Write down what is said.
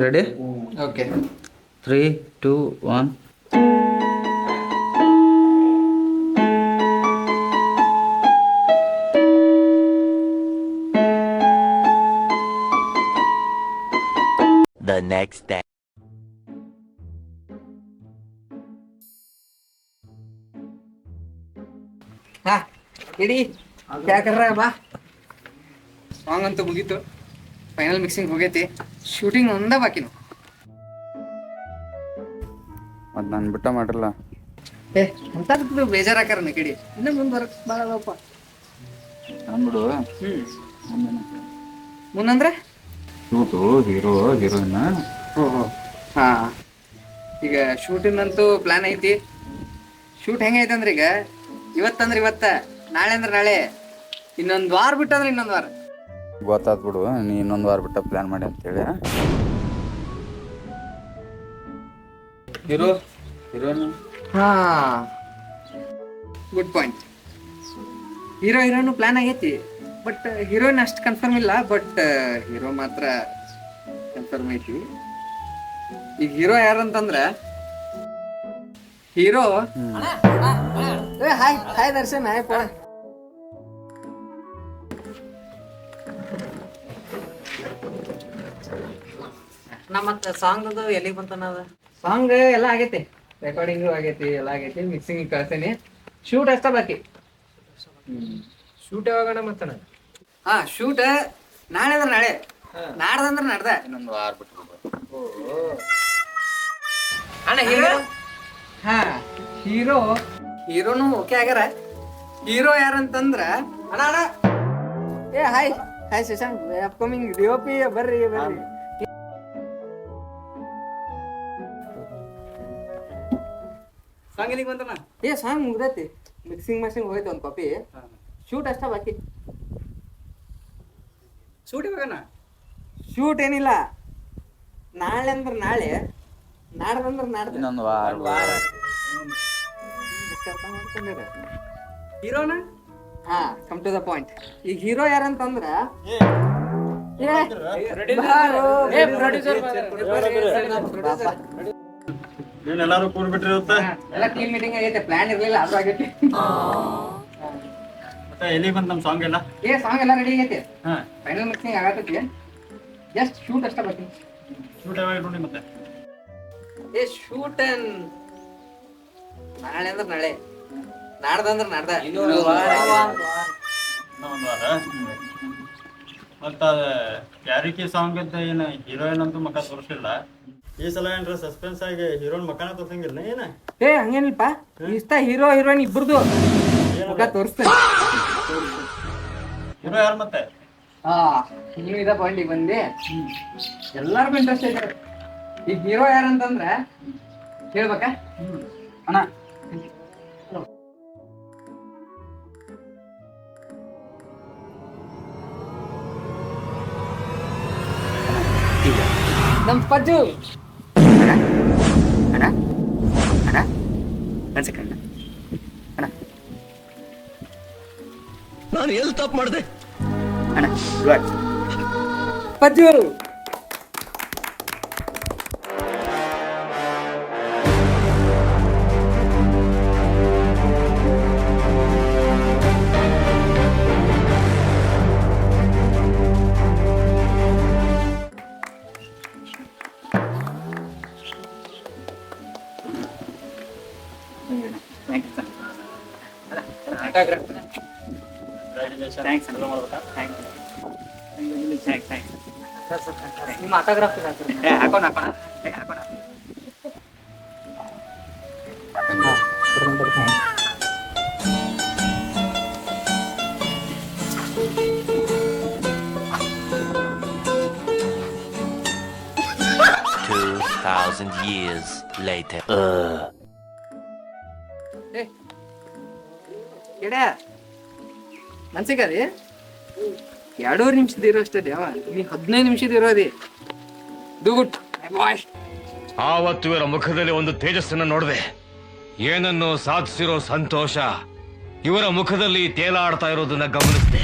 Ready? Okay. 3, 2, 1. The next day. ಹಾ ಇಡಿ ಕ್ಯಾ ಬಾ. ಸಾಂಗ್ ಅಂತೂ ಮುಗೀತು, ಫೈನಲ್ ಮಿಕ್ಸಿಂಗ್ ಹೋಗೈತಿ, ಶೂಟಿಂಗ್ ಒಂದೇ ಬಾಕಿನು. ಮತ್ತು ನಾನು ಬಿಟ್ಟ ಮಾಡಿರಲ್ಲ ಅಂತದ್ದು ಬೇಜಾರಾಕಾರ ನೆಗಡಿ ಇನ್ನೂ ಮುಂದೆ ಬರಕ್ ಭಾಳ ಅದಪ್ಪ ಅಂದ್ಬಿಡು. ಮುಂದಂದ್ರೆ ಶೂಟು, ಹೀರೋ ಹೀರೋಯಿನ್. ಹಾ ಈಗ ಶೂಟಿಂದಂತೂ ಪ್ಲಾನ್ ಐತಿ. ಶೂಟ್ ಹೆಂಗೈತೆ ಅಂದ್ರೆ ಈಗ ಇವತ್ತಂದ್ರೆ ಇವತ್ತ, ನಾಳೆ ಅಂದ್ರೆ ನಾಳೆ, ಇನ್ನೊಂದು ವಾರ ಬಿಟ್ಟಂದ್ರೆ ಇನ್ನೊಂದು ವಾರ. ಗೊತ್ತಾತ್ ಬಿಡು, ನೀ ಇನ್ನೊಂದು ವಾರ ಬಿಟ್ಟ ಪ್ಲಾನ್ ಮಾಡಿ ಅಂತೇಳಿ. Hero heroine. ಹಾ ಗುಡ್ ಪಾಯಿಂಟ್. ಹೀರೋನು ಪ್ಲಾನ್ ಆಗೈತಿ, ಬಟ್ ಹೀರೋಯಿನ್ ಅಷ್ಟು ಕನ್ಫರ್ಮ್ ಇಲ್ಲ, ಬಟ್ ಹೀರೋ ಮಾತ್ರ ಕನ್ಫರ್ಮ್ ಐತಿ. ಈಗ ಹೀರೋ ಯಾರಂತಂದ್ರ hero hi hi Darshan. Hi ಪೋ. ಮತ್ತೆ ಸಾಂಗ್ ಅದು ಎಲ್ಲಿಗೆ ಬಂತನದ? ಸಾಂಗ್ ಎಲ್ಲ ಆಗೈತಿ, ರೆಕಾರ್ಡಿಂಗು ಆಗೈತಿ, ಎಲ್ಲ ಆಗೈತಿ, ಮಿಕ್ಸಿಂಗ್ ಕಳ್ಸೇನಿ, ಶೂಟ್ ಅಷ್ಟ ಬಾಕಿ. ಶೂಟ್ ಯಾವಾಗಣ ಮತ್ತನ? ಹಾ ಶೂಟ್ ನಾಳೆ ಅಂದ್ರೆ ನಾಳೆ, ನಾಡ್ದಂದ್ರೆ ನಾಡ್ದ, ಇನ್ನೊಂದು ವಾರ ಬಿಟ್ಟು ಅಣ್ಣ ಹೀರೋ? ಹಾ ಹೀರೋನು ಓಕೆ ಆಗ್ಯಾರ. ಹೀರೋ ಯಾರಂತಂದ್ರ ಅಣ್ಣ ಅಣ್ಣ ಏ hi hi Shashank, upcoming DOP ಬರ್ರಿ ಬರ್ರಿ. ಸಾಂಗ್ ಎಲ್ಲಿಗೆ ಬಂತನ? ಏ ಸಾಂಗ್ ಮುಗ್ದೈತಿ, ಮಿಕ್ಸಿಂಗ್ ಮಷಿಂಗ್ ಹೋಯ್ತು ಒಂದು ಕಾಪಿ, ಶೂಟ್ ಅಷ್ಟ ಬಾಕಿ. ಶೂಟ್ ಇವಾಗನ? ಶೂಟ್ ಏನಿಲ್ಲ, ನಾಳೆ ಅಂದ್ರೆ ನಾಳೆ, ನಾಡ್ದಂದ್ರೆ ನಾಡ್ದು, ಇನ್ನೊಂದು ವಾರ. ಹೀರೋನ? ಹಾ ಕಮ್ ಟು ದ ಪಾಯಿಂಟ್. ಈಗ ಹೀರೋ ಯಾರಂತಂದ್ರ ಎಲ್ಲಾರು ಕೂಡ್ಬಿಟ್ರಿ ಎಲ್ಲ ಟೀಮ್ ಮೀಟಿಂಗ್ ಆಗೈತೆ, ಪ್ಲಾನ್ ಇರ್ಲಿಲ್ಲ ಅದು ಆಗೈತಿ. ಮತ್ತೆ ಎಲ್ಲಿ ಬಂತ ನಮ್ ಸಾಂಗ್ ಎಲ್ಲ? ಸಾಂಗ್ ಎಲ್ಲ ರೆಡಿ ಆಗೈತಿ, ಫೈನಲ್ ಮಿಕ್ಸಿಂಗ್ ಆಗತೈತಿ, ಜಸ್ಟ್ ಶೂಟ್ ಅಷ್ಟ ಬಾಕಿ. ಶೂಟ್ ಯಾವಾಗ ನೋಡಿ ಮತ್ತೆ? ಶೂಟ್ ನಾಳೆ ಅಂದ್ರೆ ನಾಳೆ, ನಾಡ್ದಂದ್ರೆ ನಾಡ್ದ, ಇನ್ನೊಂದು ವಾರ. ಮತ್ತ ಯಾರಿಕಿ ಸಾಂಗ್ ಅಂತ ಏನ ಹೀರೋಯಿನ್ ಅಂತೂ ಮಕ್ಕ ತೋರಿಸಿಲ್ಲ. ಈ ಸಲ ಏನ್ರ ಸಸ್ಪೆನ್ಸ್ ಆಗಿ ಹೀರೋಯಿನ್ ಮಕ್ಕನ ತೋರ್ಸಂಗಿಲ್ಲ ಏನ? ಹಂಗೇನಿಲ್ಪ, ಇಷ್ಟ ಹೀರೋ ಹೀರೋಯಿನ್ ಇಬ್ಬರದು ಮುಖ ತೋರಿಸ್ತೇನೆ. ಹೀರೋ ಯಾರು ಮತ್ತೆ? ನೀವು ಇದ ಪಾಯಿಂಟಿಗೆ ಬಂದಿ, ಎಲ್ಲಾರ್ಗು ಇಂಟ್ರೆಸ್ಟ್ ಐತೆ. ಈಗ ಹೀರೋ ಯಾರಂತಂದ್ರ ಹೇಳ್ಬೇಕಾ ಅಣ್ಣ? ನಮ್ ಪಜ್ಜು. ಅಣ್ಣ ಅಣ್ಣ ಒಂದ್ ಸೆಕೆಂಡ್ ಅಣ್ಣ, ನಾನು ಎಲ್ಲಿ ತಪ್ಪು ಮಾಡಿದೆ? ಅಣ್ಣ ಪಜ್ಜು. ನಿಮ್ಮ ಆಟೋಗ್ರಾಫ್ ಹಾಕೋಣ ಹಾಕೋಣ ಹಾಕೋಣ. 2,000 years later. ಮನ್ಸಿಗದಿ 2 ನಿಮಿಷದ ಇರೋ ಅಷ್ಟೇ ದೇವ, ನೀ 15 ನಿಮಿಷದ ಇರೋದಿ. ಡೂ ಗುಡ್ ಬಾಯ್. ಆವತ್ತು ಇವರ ಮುಖದಲ್ಲಿ ಒಂದು ತೇಜಸ್ಸನ್ನು ನೋಡಿದೆ, ಏನನ್ನು ಸಾಧಿಸಿರೋ ಸಂತೋಷ ಇವರ ಮುಖದಲ್ಲಿ ತೇಲಾಡ್ತಾ ಇರೋದನ್ನ ಗಮನಿಸಿದೆ.